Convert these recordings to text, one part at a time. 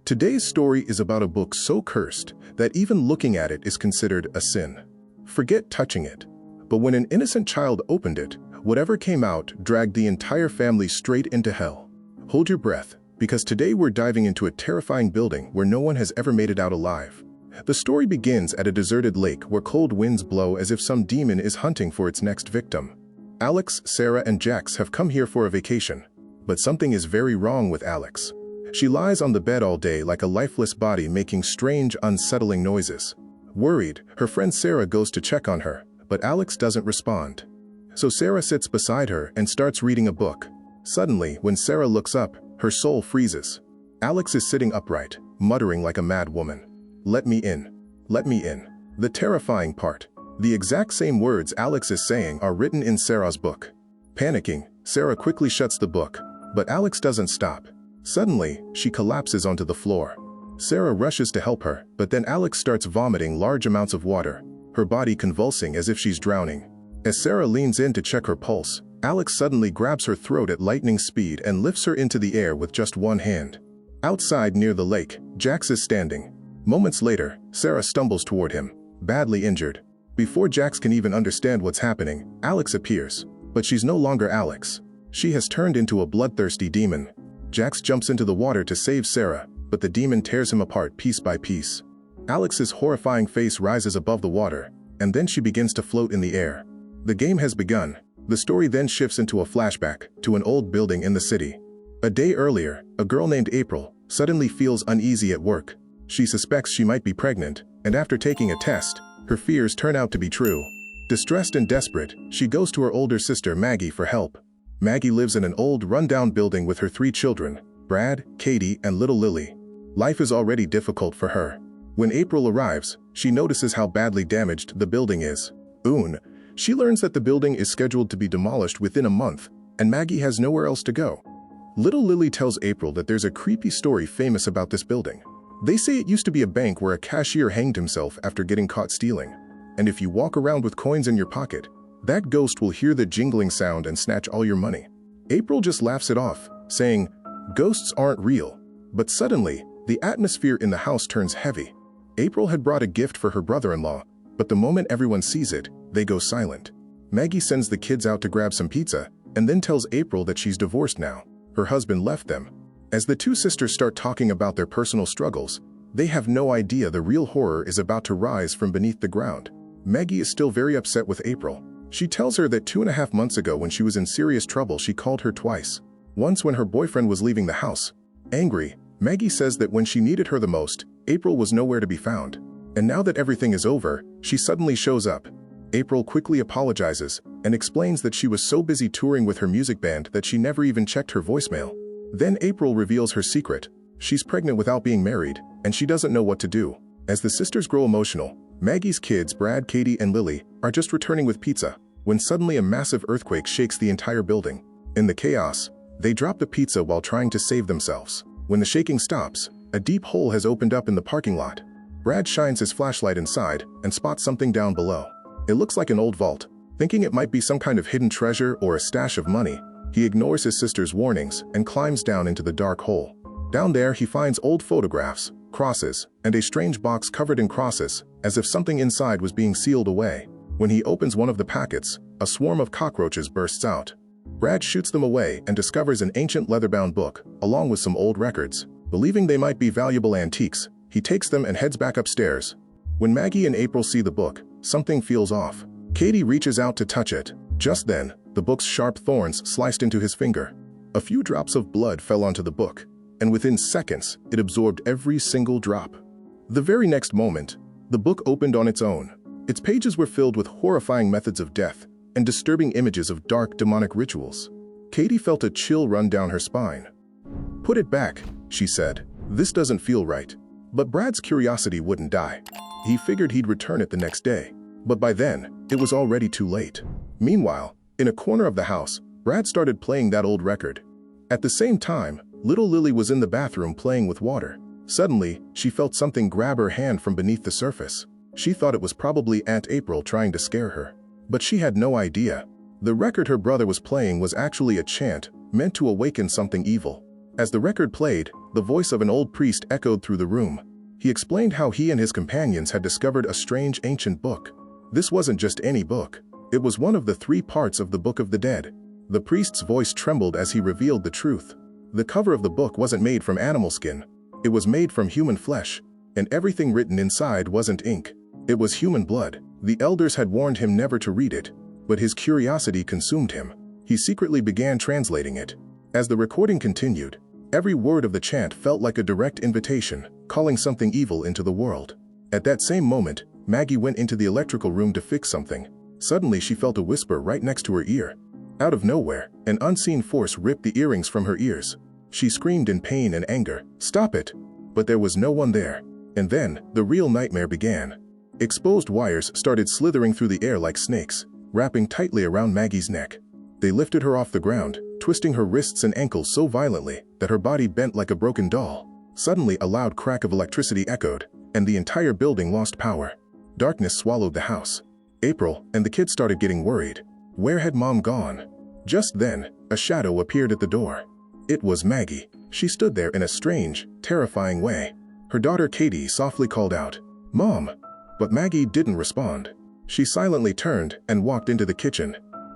Today's story is about a book so cursed that even looking at it is considered a sin. Forget touching it. But when an innocent child opened it, whatever came out dragged the entire family straight into hell. Hold your breath, because today we're diving into a terrifying building where no one has ever made it out alive. The story begins at a deserted lake where cold winds blow as if some demon is hunting for its next victim. Alex, Sarah, and Jax have come here for a vacation. But something is very wrong with Alex. She lies on the bed all day like a lifeless body making strange, unsettling noises. Worried, her friend Sarah goes to check on her, but Alex doesn't respond. So Sarah sits beside her and starts reading a book. Suddenly, when Sarah looks up, her soul freezes. Alex is sitting upright, muttering like a mad woman. "Let me in. Let me in." The terrifying part. The exact same words Alex is saying are written in Sarah's book. Panicking, Sarah quickly shuts the book, but Alex doesn't stop. Suddenly, she collapses onto the floor. Sarah rushes to help her, but then Alex starts vomiting large amounts of water, her body convulsing as if she's drowning. As Sarah leans in to check her pulse, Alex suddenly grabs her throat at lightning speed and lifts her into the air with just one hand. Outside near the lake, Jax is standing. Moments later, Sarah stumbles toward him, badly injured. Before Jax can even understand what's happening, Alex appears. But she's no longer Alex. She has turned into a bloodthirsty demon. Jax jumps into the water to save Sarah, but the demon tears him apart piece by piece. Alex's horrifying face rises above the water, and then she begins to float in the air. The game has begun. The story then shifts into a flashback to an old building in the city. A day earlier, a girl named April suddenly feels uneasy at work. She suspects she might be pregnant, and after taking a test, her fears turn out to be true. Distressed and desperate, she goes to her older sister Maggie for help. Maggie lives in an old, run-down building with her 3 children, Brad, Katie, and little Lily. Life is already difficult for her. When April arrives, she notices how badly damaged the building is. She learns that the building is scheduled to be demolished within a month, and Maggie has nowhere else to go. Little Lily tells April that there's a creepy story famous about this building. They say it used to be a bank where a cashier hanged himself after getting caught stealing. And if you walk around with coins in your pocket, that ghost will hear the jingling sound and snatch all your money. April just laughs it off, saying, "Ghosts aren't real." But suddenly, the atmosphere in the house turns heavy. April had brought a gift for her brother-in-law, but the moment everyone sees it, they go silent. Maggie sends the kids out to grab some pizza, and then tells April that she's divorced now. Her husband left them. As the 2 sisters start talking about their personal struggles, they have no idea the real horror is about to rise from beneath the ground. Maggie is still very upset with April. She tells her that 2.5 months ago when she was in serious trouble she called her twice. Once when her boyfriend was leaving the house. Angry, Maggie says that when she needed her the most, April was nowhere to be found. And now that everything is over, she suddenly shows up. April quickly apologizes and explains that she was so busy touring with her music band that she never even checked her voicemail. Then April reveals her secret. She's pregnant without being married, and she doesn't know what to do. As the sisters grow emotional, Maggie's kids, Brad, Katie, and Lily, are just returning with pizza, when suddenly a massive earthquake shakes the entire building. In the chaos, they drop the pizza while trying to save themselves. When the shaking stops, a deep hole has opened up in the parking lot. Brad shines his flashlight inside and spots something down below. It looks like an old vault. Thinking it might be some kind of hidden treasure or a stash of money, he ignores his sister's warnings and climbs down into the dark hole. Down there, he finds old photographs, crosses, and a strange box covered in crosses, as if something inside was being sealed away. When he opens one of the packets, a swarm of cockroaches bursts out. Brad shoots them away and discovers an ancient leather-bound book, along with some old records. Believing they might be valuable antiques, he takes them and heads back upstairs. When Maggie and April see the book, something feels off. Katie reaches out to touch it. Just then, the book's sharp thorns sliced into his finger. A few drops of blood fell onto the book, and within seconds, it absorbed every single drop. The very next moment, the book opened on its own. Its pages were filled with horrifying methods of death and disturbing images of dark demonic rituals. Katie felt a chill run down her spine. "Put it back," she said. "This doesn't feel right." But Brad's curiosity wouldn't die. He figured he'd return it the next day. But by then, it was already too late. Meanwhile, in a corner of the house, Brad started playing that old record. At the same time, little Lily was in the bathroom playing with water. Suddenly, she felt something grab her hand from beneath the surface. She thought it was probably Aunt April trying to scare her. But she had no idea. The record her brother was playing was actually a chant meant to awaken something evil. As the record played, the voice of an old priest echoed through the room. He explained how he and his companions had discovered a strange ancient book. This wasn't just any book. It was one of the 3 parts of the Book of the Dead. The priest's voice trembled as he revealed the truth. The cover of the book wasn't made from animal skin. It was made from human flesh, and everything written inside wasn't ink. It was human blood. The elders had warned him never to read it, but his curiosity consumed him. He secretly began translating it. As the recording continued, every word of the chant felt like a direct invitation, calling something evil into the world. At that same moment, Maggie went into the electrical room to fix something. Suddenly she felt a whisper right next to her ear. Out of nowhere, an unseen force ripped the earrings from her ears. She screamed in pain and anger, "Stop it!" But there was no one there. And then, the real nightmare began. Exposed wires started slithering through the air like snakes, wrapping tightly around Maggie's neck. They lifted her off the ground, twisting her wrists and ankles so violently that her body bent like a broken doll. Suddenly, a loud crack of electricity echoed, and the entire building lost power. Darkness swallowed the house. April and the kids started getting worried. Where had Mom gone? Just then, a shadow appeared at the door. It was Maggie. She stood there in a strange, terrifying way. Her daughter Katie softly called out, "Mom!" But Maggie didn't respond. She silently turned and walked into the kitchen.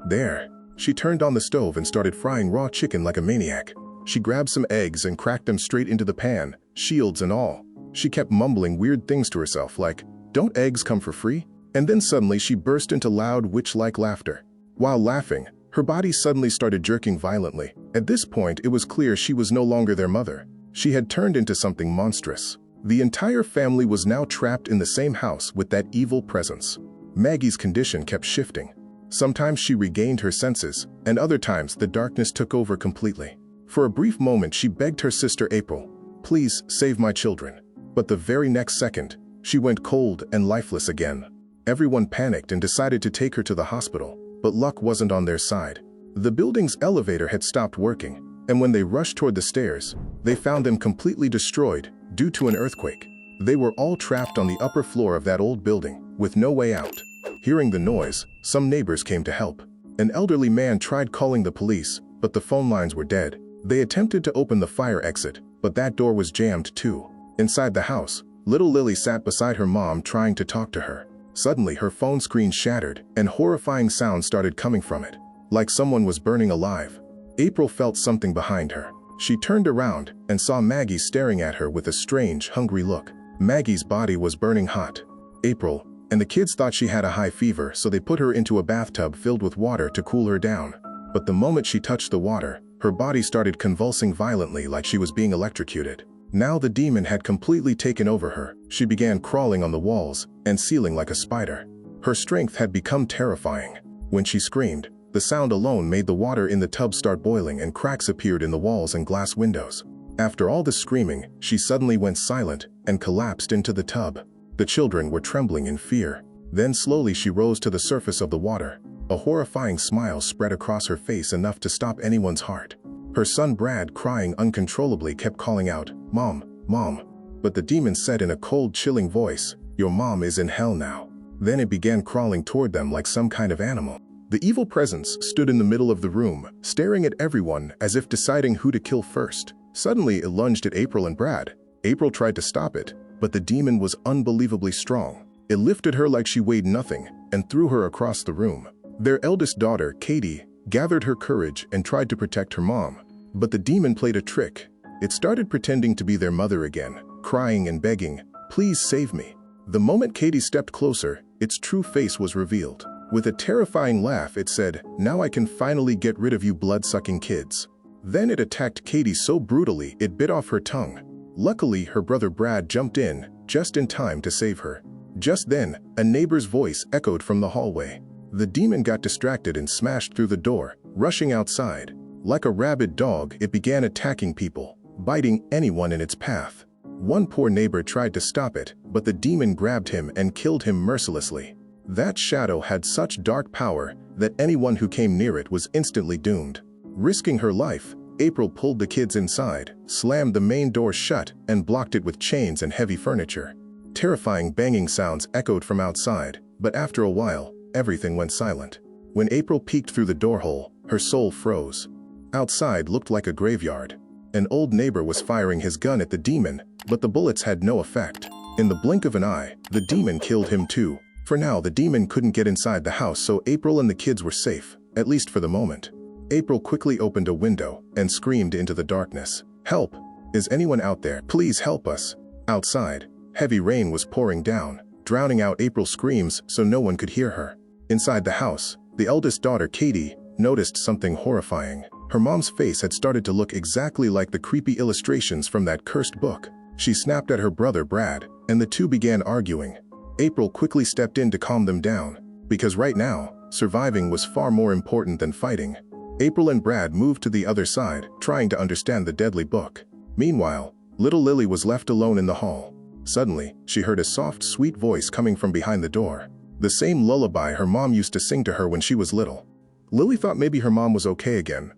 There, she turned on the stove and started frying raw chicken like a maniac. She grabbed some eggs and cracked them straight into the pan, shields and all. She kept mumbling weird things to herself like, "Don't eggs come for free?" And then suddenly she burst into loud witch-like laughter. While laughing, her body suddenly started jerking violently. At this point, it was clear she was no longer their mother. She had turned into something monstrous. The entire family was now trapped in the same house with that evil presence. Maggie's condition kept shifting. Sometimes she regained her senses, and other times the darkness took over completely. For a brief moment, she begged her sister April, "Please save my children." But the very next second, she went cold and lifeless again. Everyone panicked and decided to take her to the hospital, but luck wasn't on their side. The building's elevator had stopped working, and when they rushed toward the stairs, they found them completely destroyed due to an earthquake. They were all trapped on the upper floor of that old building, with no way out. Hearing the noise, some neighbors came to help. An elderly man tried calling the police, but the phone lines were dead. They attempted to open the fire exit, but that door was jammed too. Inside the house, little Lily sat beside her mom trying to talk to her. Suddenly, her phone screen shattered, and horrifying sounds started coming from it, like someone was burning alive. April felt something behind her. She turned around and saw Maggie staring at her with a strange, hungry look. Maggie's body was burning hot. April and the kids thought she had a high fever, so they put her into a bathtub filled with water to cool her down. But the moment she touched the water, her body started convulsing violently like she was being electrocuted. Now the demon had completely taken over her. She began crawling on the walls and ceiling like a spider. Her strength had become terrifying. When she screamed, the sound alone made the water in the tub start boiling and cracks appeared in the walls and glass windows. After all the screaming, she suddenly went silent and collapsed into the tub. The children were trembling in fear. Then slowly she rose to the surface of the water. A horrifying smile spread across her face, enough to stop anyone's heart. Her son Brad, crying uncontrollably, kept calling out, "Mom, Mom." But the demon said in a cold, chilling voice, "Your mom is in hell now." Then it began crawling toward them like some kind of animal. The evil presence stood in the middle of the room, staring at everyone as if deciding who to kill first. Suddenly, it lunged at April and Brad. April tried to stop it, but the demon was unbelievably strong. It lifted her like she weighed nothing and threw her across the room. Their eldest daughter, Katie, gathered her courage and tried to protect her mom. But the demon played a trick. It started pretending to be their mother again, crying and begging, "Please save me." The moment Katie stepped closer, its true face was revealed. With a terrifying laugh, it said, "Now I can finally get rid of you blood-sucking kids." Then it attacked Katie so brutally it bit off her tongue. Luckily, her brother Brad jumped in, just in time to save her. Just then, a neighbor's voice echoed from the hallway. The demon got distracted and smashed through the door, rushing outside. Like a rabid dog, it began attacking people, biting anyone in its path. One poor neighbor tried to stop it, but the demon grabbed him and killed him mercilessly. That shadow had such dark power that anyone who came near it was instantly doomed. Risking her life, April pulled the kids inside, slammed the main door shut, and blocked it with chains and heavy furniture. Terrifying banging sounds echoed from outside, but after a while, everything went silent. When April peeked through the door hole, her soul froze. Outside looked like a graveyard. An old neighbor was firing his gun at the demon, but the bullets had no effect. In the blink of an eye, the demon killed him too. For now, the demon couldn't get inside the house, so April and the kids were safe, at least for the moment. April quickly opened a window and screamed into the darkness. "Help! Is anyone out there? Please help us!" Outside, heavy rain was pouring down, drowning out April's screams so no one could hear her. Inside the house, the eldest daughter, Katie, noticed something horrifying. Her mom's face had started to look exactly like the creepy illustrations from that cursed book. She snapped at her brother, Brad, and the two began arguing. April quickly stepped in to calm them down, because right now, surviving was far more important than fighting. April and Brad moved to the other side, trying to understand the deadly book. Meanwhile, little Lily was left alone in the hall. Suddenly, she heard a soft, sweet voice coming from behind the door. The same lullaby her mom used to sing to her when she was little. Lily thought maybe her mom was okay again.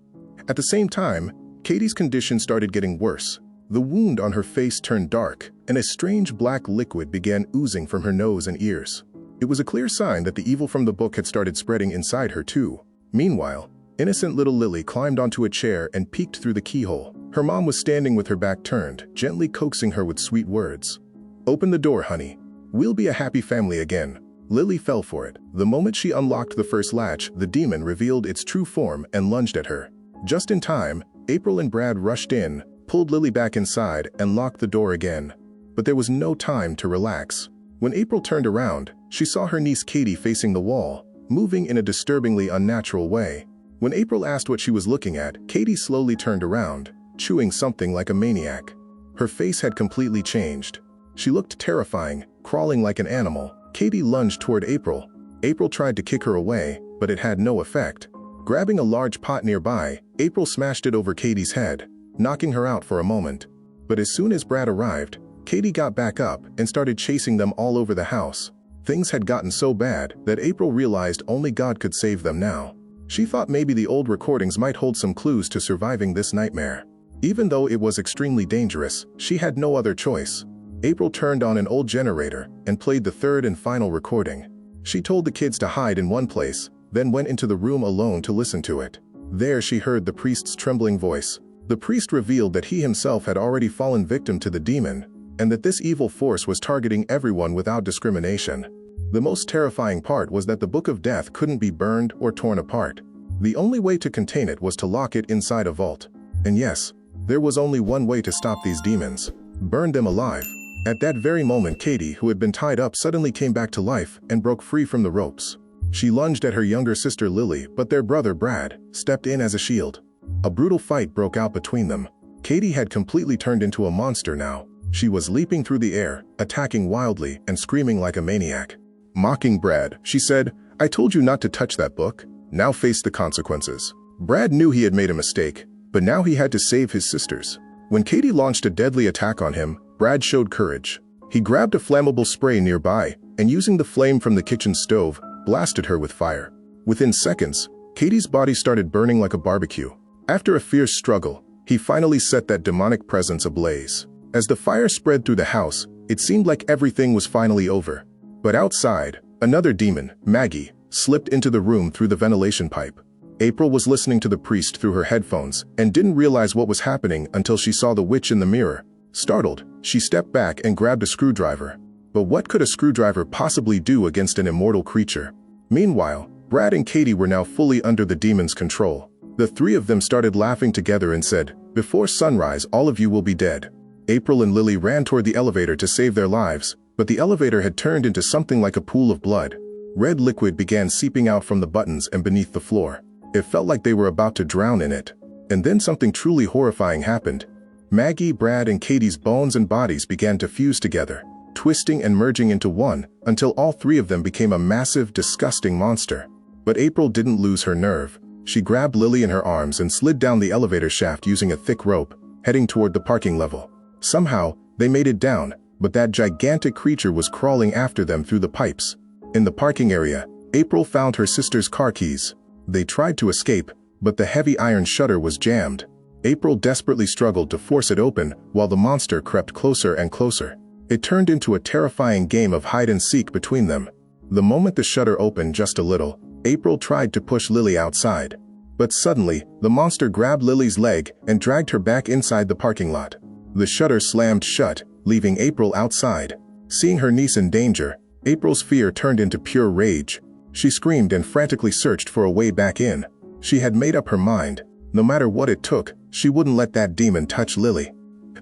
At the same time, Katie's condition started getting worse. The wound on her face turned dark, and a strange black liquid began oozing from her nose and ears. It was a clear sign that the evil from the book had started spreading inside her too. Meanwhile, innocent little Lily climbed onto a chair and peeked through the keyhole. Her mom was standing with her back turned, gently coaxing her with sweet words. "Open the door, honey. We'll be a happy family again." Lily fell for it. The moment she unlocked the first latch, the demon revealed its true form and lunged at her. Just in time, April and Brad rushed in, pulled Lily back inside, and locked the door again. But there was no time to relax. When April turned around, she saw her niece Katie facing the wall, moving in a disturbingly unnatural way. When April asked what she was looking at, Katie slowly turned around, chewing something like a maniac. Her face had completely changed. She looked terrifying, crawling like an animal. Katie lunged toward April. April tried to kick her away, but it had no effect. Grabbing a large pot nearby, April smashed it over Katie's head, knocking her out for a moment. But as soon as Brad arrived, Katie got back up and started chasing them all over the house. Things had gotten so bad that April realized only God could save them now. She thought maybe the old recordings might hold some clues to surviving this nightmare. Even though it was extremely dangerous, she had no other choice. April turned on an old generator and played the third and final recording. She told the kids to hide in one place, then went into the room alone to listen to it. There she heard the priest's trembling voice. The priest revealed that he himself had already fallen victim to the demon, and that this evil force was targeting everyone without discrimination. The most terrifying part was that the Book of Death couldn't be burned or torn apart. The only way to contain it was to lock it inside a vault. And yes, there was only one way to stop these demons: burn them alive. At that very moment, Katie, who had been tied up, suddenly came back to life and broke free from the ropes. She lunged at her younger sister Lily, but their brother Brad stepped in as a shield. A brutal fight broke out between them. Katie had completely turned into a monster now. She was leaping through the air, attacking wildly and screaming like a maniac. Mocking Brad, she said, "I told you not to touch that book. Now face the consequences." Brad knew he had made a mistake, but now he had to save his sisters. When Katie launched a deadly attack on him, Brad showed courage. He grabbed a flammable spray nearby and, using the flame from the kitchen stove, blasted her with fire. Within seconds, Katie's body started burning like a barbecue. After a fierce struggle, he finally set that demonic presence ablaze. As the fire spread through the house, it seemed like everything was finally over. But outside, another demon, Maggie, slipped into the room through the ventilation pipe. April was listening to the priest through her headphones and didn't realize what was happening until she saw the witch in the mirror. Startled, she stepped back and grabbed a screwdriver. But what could a screwdriver possibly do against an immortal creature? Meanwhile, Brad and Katie were now fully under the demon's control. The three of them started laughing together and said, "Before sunrise, all of you will be dead." April and Lily ran toward the elevator to save their lives, but the elevator had turned into something like a pool of blood. Red liquid began seeping out from the buttons and beneath the floor. It felt like they were about to drown in it. And then something truly horrifying happened. Maggie, Brad, and Katie's bones and bodies began to fuse together, twisting and merging into one, until all three of them became a massive, disgusting monster. But April didn't lose her nerve. She grabbed Lily in her arms and slid down the elevator shaft using a thick rope, heading toward the parking level. Somehow, they made it down, but that gigantic creature was crawling after them through the pipes. In the parking area, April found her sister's car keys. They tried to escape, but the heavy iron shutter was jammed. April desperately struggled to force it open while the monster crept closer and closer. It turned into a terrifying game of hide-and-seek between them. The moment the shutter opened just a little, April tried to push Lily outside. But suddenly, the monster grabbed Lily's leg and dragged her back inside the parking lot. The shutter slammed shut, leaving April outside. Seeing her niece in danger, April's fear turned into pure rage. She screamed and frantically searched for a way back in. She had made up her mind. No matter what it took, she wouldn't let that demon touch Lily.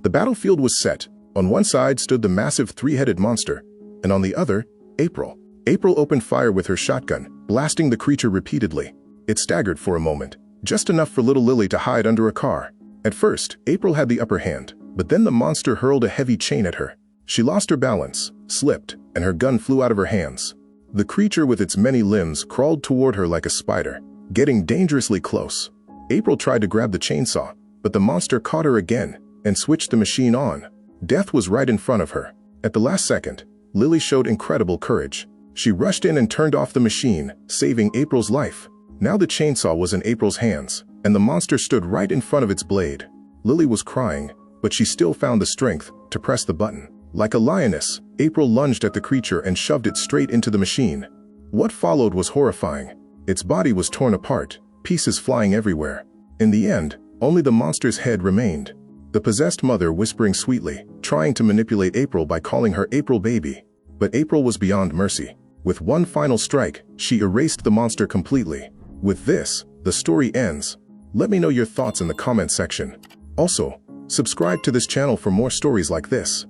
The battlefield was set. On one side stood the massive three-headed monster, and on the other, April. April opened fire with her shotgun, blasting the creature repeatedly. It staggered for a moment, just enough for little Lily to hide under a car. At first, April had the upper hand, but then the monster hurled a heavy chain at her. She lost her balance, slipped, and her gun flew out of her hands. The creature with its many limbs crawled toward her like a spider, getting dangerously close. April tried to grab the chainsaw, but the monster caught her again and switched the machine on. Death was right in front of her. At the last second, Lily showed incredible courage. She rushed in and turned off the machine, saving April's life. Now the chainsaw was in April's hands, and the monster stood right in front of its blade. Lily was crying, but she still found the strength to press the button. Like a lioness, April lunged at the creature and shoved it straight into the machine. What followed was horrifying. Its body was torn apart, pieces flying everywhere. In the end, only the monster's head remained. The possessed mother whispering sweetly, trying to manipulate April by calling her April baby. But April was beyond mercy. With one final strike, she erased the monster completely. With this, the story ends. Let me know your thoughts in the comment section. Also, subscribe to this channel for more stories like this.